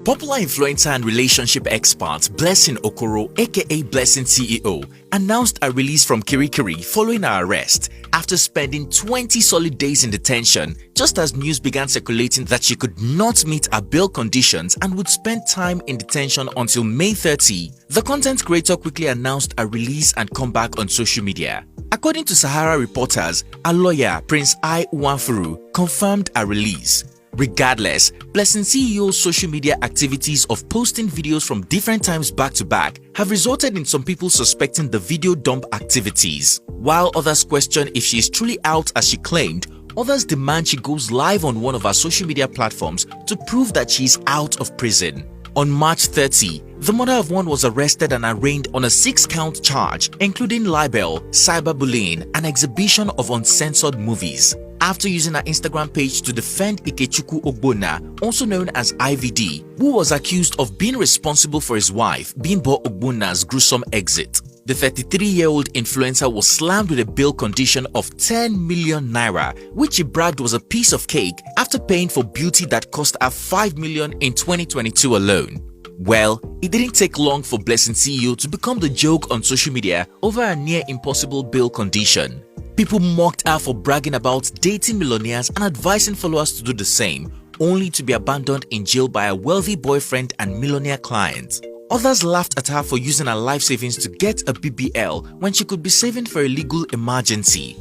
Popular influencer and relationship expert Blessing Okoro, aka Blessing CEO, announced a release from Kirikiri following her arrest after spending 20 solid days in detention, just as news began circulating that she could not meet her bail conditions and would spend time in detention until May 30. The content creator quickly announced a release and comeback on social media. According to Sahara reporters, a lawyer, Prince I. Uwanfuru, confirmed a release. Regardless, Blessing CEO's social media activities of posting videos from different times back to back have resulted in some people suspecting the video dump activities. While others question if she is truly out as she claimed, others demand she goes live on one of her social media platforms to prove that she is out of prison. On March 30, the mother of one was arrested and arraigned on a 6-count charge, including libel, cyberbullying, and exhibition of uncensored movies, after using her Instagram page to defend Ikechukwu Ogbonna, also known as IVD, who was accused of being responsible for his wife, Bimbo Ogbonna's gruesome exit. The 33-year-old influencer was slammed with a bail condition of 10 million naira, which she bragged was a piece of cake after paying for beauty that cost her 5 million in 2022 alone. Well, it didn't take long for Blessing CEO to become the joke on social media over a near impossible bail condition. People mocked her for bragging about dating millionaires and advising followers to do the same, only to be abandoned in jail by a wealthy boyfriend and millionaire client. Others laughed at her for using her life savings to get a BBL when she could be saving for a legal emergency.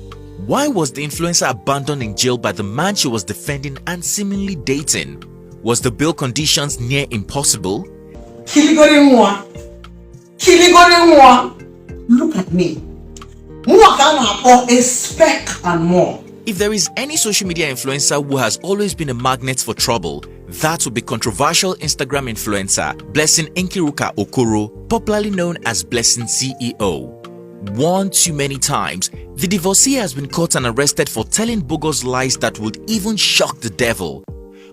Why was the influencer abandoned in jail by the man she was defending and seemingly dating? Was the bail conditions near impossible? Look at me. A speck and more. If there is any social media influencer who has always been a magnet for trouble, that would be controversial Instagram influencer Blessing Okoro, popularly known as Blessing CEO. One too many times, the divorcee has been caught and arrested for telling bogus lies that would even shock the devil.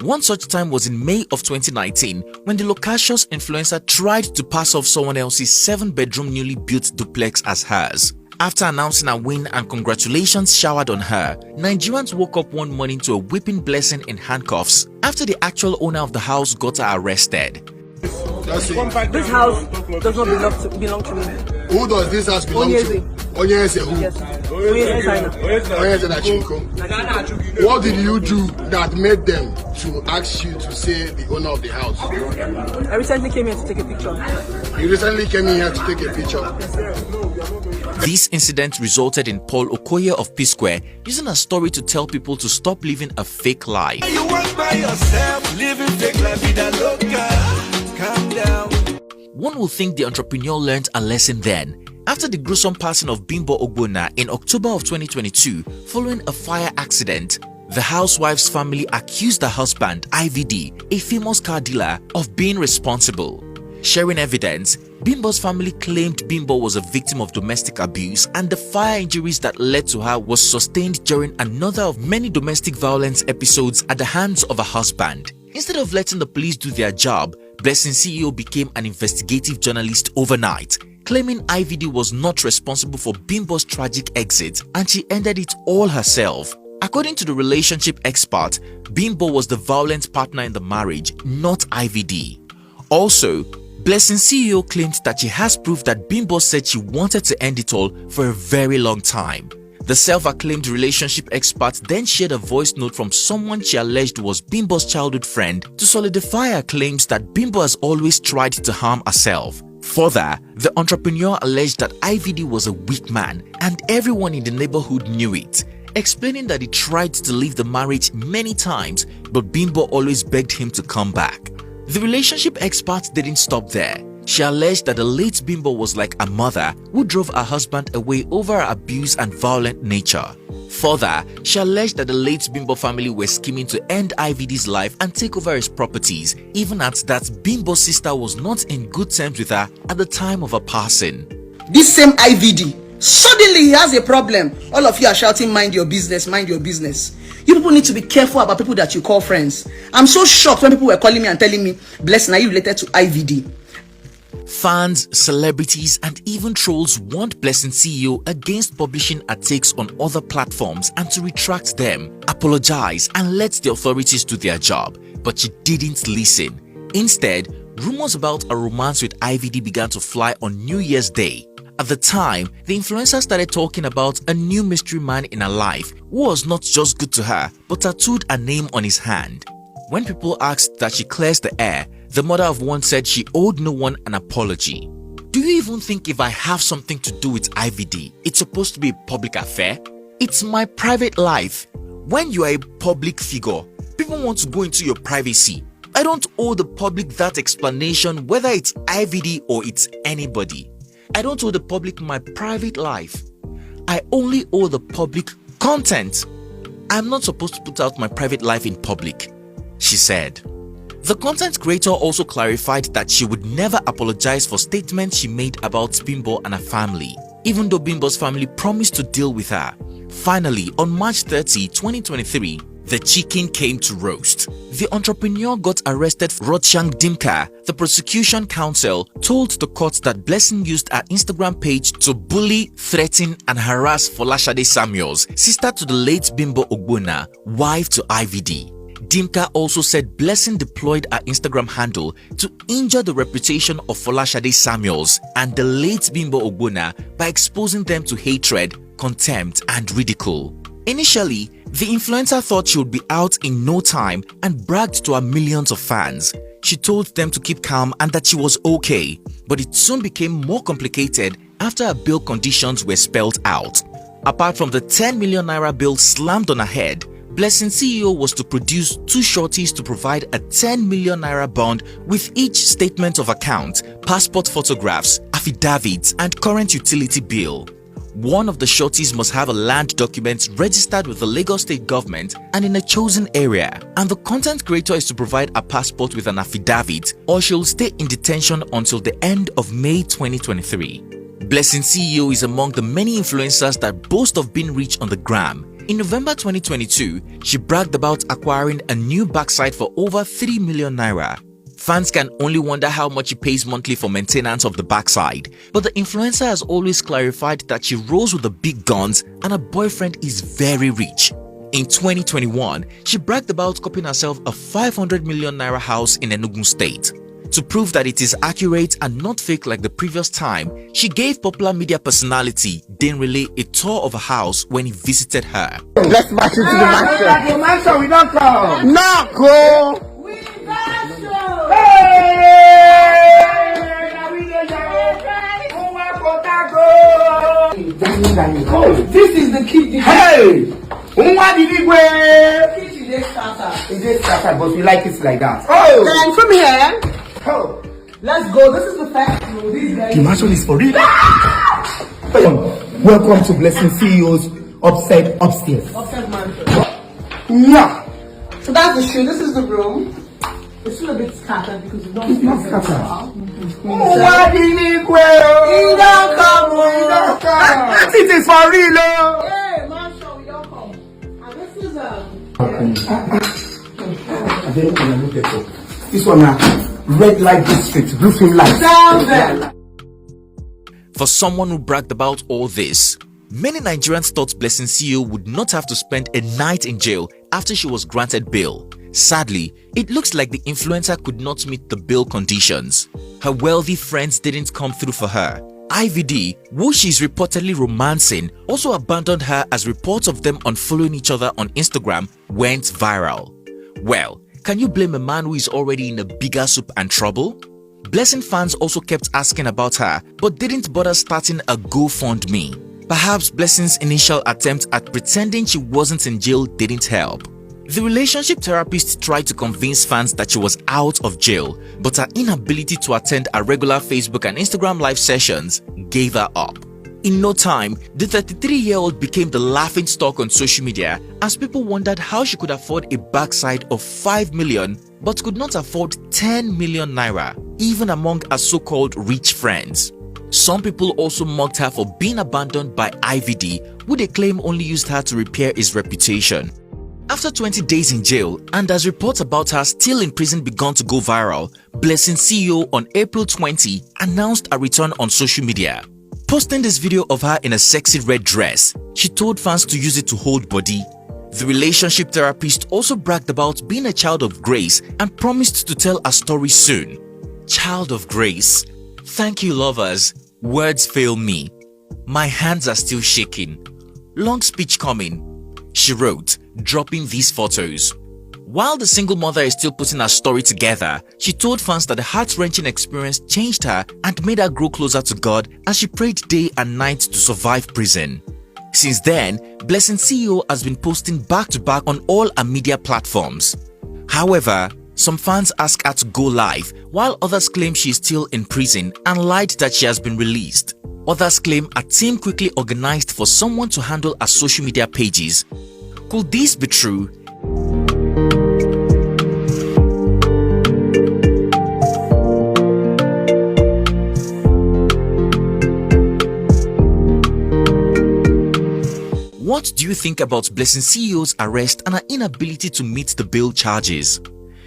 One such time was in May of 2019 when the loquacious influencer tried to pass off someone else's 7-bedroom newly built duplex as hers. After announcing her win and congratulations showered on her, Nigerians woke up one morning to a whipping Blessing in handcuffs after the actual owner of the house got her arrested. This house does not belong to me. Who does this house belong to? Onyeze who? Yes. What did you do that made them to ask you to say the owner of the house? I recently came here to take a picture. You recently came in here to take a picture? Yes, sir. This incident resulted in Paul Okoye of P-Square using a story to tell people to stop living a fake life. You work by yourself, living fake la vida loca. Calm down. One would think the entrepreneur learned a lesson then. After the gruesome passing of Bimbo Ogbonna in October of 2022 following a fire accident, the housewife's family accused the husband, IVD, a famous car dealer, of being responsible. Sharing evidence, Bimbo's family claimed Bimbo was a victim of domestic abuse and the fire injuries that led to her was sustained during another of many domestic violence episodes at the hands of her husband. Instead of letting the police do their job, Blessing CEO became an investigative journalist overnight, claiming IVD was not responsible for Bimbo's tragic exit and she ended it all herself. According to the relationship expert, Bimbo was the violent partner in the marriage, not IVD. Also, Blessing CEO claimed that she has proof that Bimbo said she wanted to end it all for a very long time. The self-acclaimed relationship expert then shared a voice note from someone she alleged was Bimbo's childhood friend to solidify her claims that Bimbo has always tried to harm herself. Further, the entrepreneur alleged that IVD was a weak man and everyone in the neighborhood knew it, explaining that he tried to leave the marriage many times but Bimbo always begged him to come back. The relationship expert didn't stop there. She alleged that the late Bimbo was like a mother who drove her husband away over her abuse and violent nature. Further, she alleged that the late Bimbo family were scheming to end IVD's life and take over his properties, even at that Bimbo's sister was not in good terms with her at the time of her passing. This same IVD, suddenly he has a problem. All of you are shouting, mind your business, mind your business. You people need to be careful about people that you call friends. I'm so shocked when people were calling me and telling me, Blessing, are you related to IVD? Fans, celebrities, and even trolls warned Blessing CEO against publishing her takes on other platforms and to retract them, apologize, and let the authorities do their job. But she didn't listen. Instead, rumors about a romance with IVD began to fly on New Year's Day. At the time, the influencer started talking about a new mystery man in her life who was not just good to her, but tattooed a name on his hand. When people asked that she clears the air, the mother of one said she owed no one an apology. Do you even think if I have something to do with IVD, it's supposed to be a public affair? It's my private life. When you are a public figure, people want to go into your privacy. I don't owe the public that explanation whether it's IVD or it's anybody. I don't owe the public my private life. I only owe the public content. I'm not supposed to put out my private life in public, she said. The content creator also clarified that she would never apologize for statements she made about Bimbo and her family, even though Bimbo's family promised to deal with her. Finally, on March 30, 2023, the chicken came to roast. The entrepreneur got arrested for Rochang Dimka. The prosecution counsel told the court that Blessing used her Instagram page to bully, threaten and harass Folashade Samuels, sister to the late Bimbo Ogbonna, wife to IVD. Dimka also said Blessing deployed her Instagram handle to injure the reputation of Folashade Samuels and the late Bimbo Ogbonna by exposing them to hatred, contempt and ridicule. Initially, the influencer thought she would be out in no time and bragged to her millions of fans. She told them to keep calm and that she was okay, but it soon became more complicated after her bail conditions were spelled out. Apart from the 10 million naira bill slammed on her head, Blessing CEO was to produce 2 shorties to provide a 10 million naira bond with each statement of account, passport photographs, affidavits and current utility bill. One of the shorties must have a land document registered with the Lagos state government and in a chosen area, and the content creator is to provide a passport with an affidavit or she'll stay in detention until the end of May 2023. Blessing CEO is among the many influencers that boast of being rich on the gram. In November 2022, she bragged about acquiring a new backside for over 3 million naira. Fans can only wonder how much she pays monthly for maintenance of the backside, but the influencer has always clarified that she rolls with the big guns and her boyfriend is very rich. In 2021, she bragged about copying herself a 500 million naira house in Enugu State. To prove that it is accurate and not fake like the previous time, she gave popular media personality Denrele a tour of a house when he visited her. Let's march into the mansion. The mansion, we don't come. No, go! This is the key. Hey! What did he wear? It is starter. It is starter, but we like it like that. Oh! Then from here, Oh! let's go. This is the first floor. These guys. The mansion is for real. Welcome to Blessing CEO's upstairs. Upstairs mansion. Yeah. So that's the shoe. This is the room. It's still a bit scattered because you don't. It's not scattered. What did he wear? He don't come. It is for real. Hey, mansion, we don't come. And this is This one now, red light district, blue film light. down there. For someone who bragged about all this, many Nigerians thought Blessing CEO would not have to spend a night in jail after she was granted bail. Sadly, it looks like the influencer could not meet the bail conditions. Her wealthy friends didn't come through for her. IVD, who she's reportedly romancing, also abandoned her as reports of them unfollowing each other on Instagram went viral. Well, can you blame a man who is already in a bigger soup and trouble? Blessing fans also kept asking about her but didn't bother starting a GoFundMe. Perhaps Blessing's initial attempt at pretending she wasn't in jail didn't help. The relationship therapist tried to convince fans that she was out of jail, but her inability to attend her regular Facebook and Instagram live sessions gave her up. In no time, the 33-year-old became the laughingstock on social media as people wondered how she could afford a backside of 5 million but could not afford 10 million naira, even among her so-called rich friends. Some people also mocked her for being abandoned by IVD, who they claim only used her to repair his reputation. After 20 days in jail, and as reports about her still in prison began to go viral, Blessing CEO on April 20 announced a return on social media. Posting this video of her in a sexy red dress, she told fans to use it to hold body. The relationship therapist also bragged about being a child of grace and promised to tell a story soon. Child of grace. Thank you, lovers. Words fail me. My hands are still shaking. Long speech coming. She wrote, dropping these photos. While the single mother is still putting her story together, she told fans that the heart-wrenching experience changed her and made her grow closer to God as she prayed day and night to survive prison. Since then, Blessing CEO has been posting back-to-back on all her media platforms. However, some fans ask her to go live, while others claim she is still in prison and lied that she has been released. Others claim a team quickly organized for someone to handle her social media pages. Could this be true? What do you think about Blessing CEO's arrest and her inability to meet the bail charges?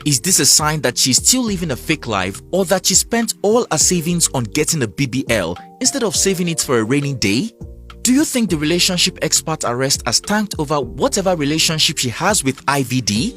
Is this a sign that she's still living a fake life, or that she spent all her savings on getting a BBL instead of saving it for a rainy day? Do you think the relationship expert arrest has tanked over whatever relationship she has with IVD?